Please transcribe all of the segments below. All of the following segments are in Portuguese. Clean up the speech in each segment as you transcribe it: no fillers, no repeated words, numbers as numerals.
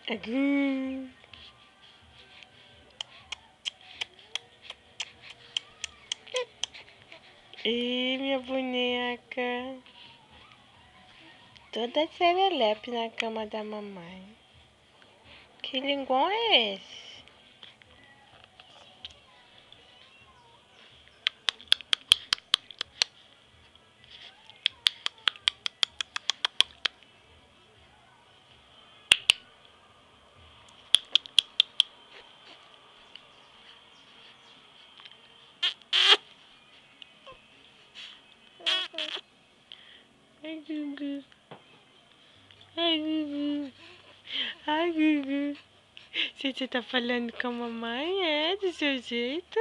Aqui. Ih, minha boneca. Toda serelepe na cama da mamãe. Que linguão é esse? Ai, Gugu. Ai, Gugu. Ai, Gugu. Você tá falando com a mamãe, é? Do seu jeito?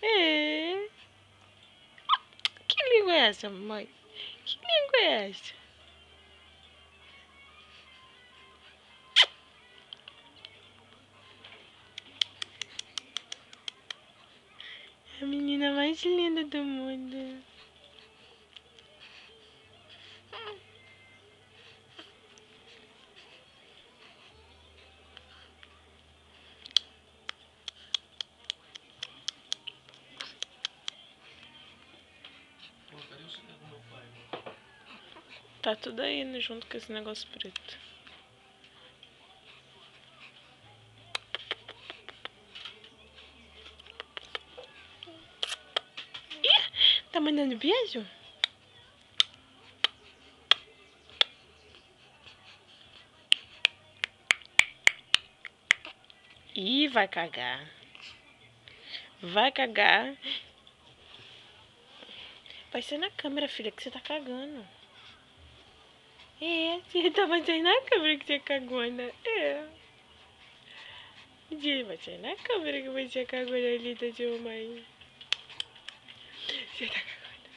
É. Que língua é essa, mamãe? Que língua é essa? A menina mais linda do mundo. Tá tudo aí, né, junto com esse negócio preto. Ih, tá mandando beijo? Ih, vai cagar. Vai cagar. Vai ser na câmera, filha, que você tá cagando. É, você tava saindo na câmera que você cagou, né? É. Vai sair na câmera que você cagou na linda de mãe. Você tá cagando.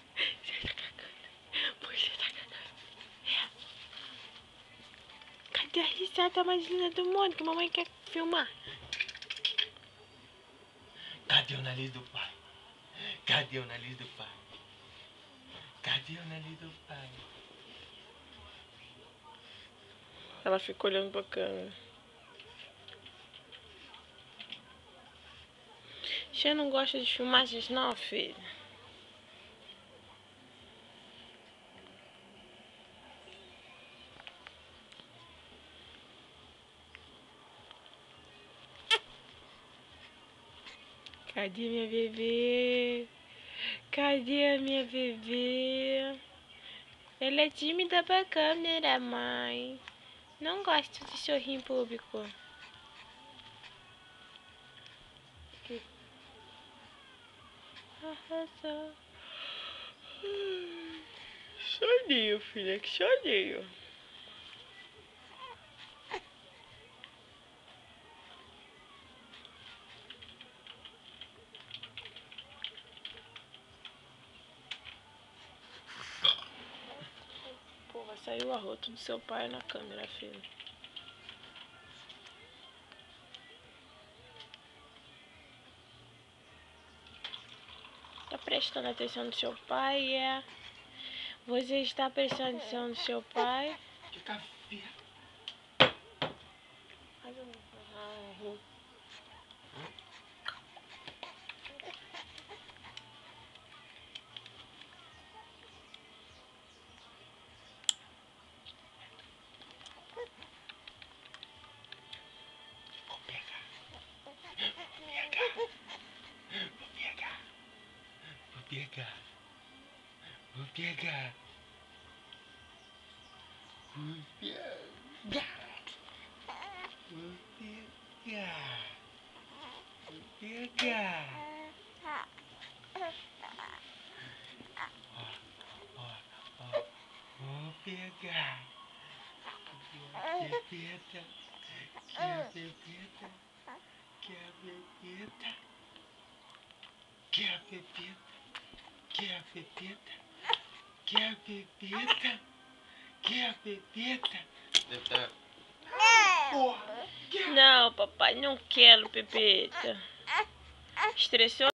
Você tá cagando. Você tá cagando. É. Cadê a risada mais linda do mundo que a mamãe quer filmar? Cadê o nariz do pai? Cadê o nariz do pai? Cadê o nariz do pai? Ela fica olhando pra câmera. Você não gosta de filmagens não, filho? Cadê minha bebê? Cadê a minha bebê? Ela é tímida pra câmera, mãe. Não gosto de sorrir em público. Arrasou. Soninho, filha, que soninho. Pô, vai sair o arroto do seu pai na câmera, filho. Tá prestando atenção no seu pai, é? Você está prestando atenção no seu pai? Fica feia. Vou pegar. Vou pegar. Vou pegar. Vou pegar. Vou pegar. Vou pegar. Vou pegar. Vou pegar. Que a pepeta. Que a pepeta. Que a pepeta. Que a pepeta. Que a pepeta. Que a pepeta. Que a pepeta. Não, papai, não quero pepeta. Estressou?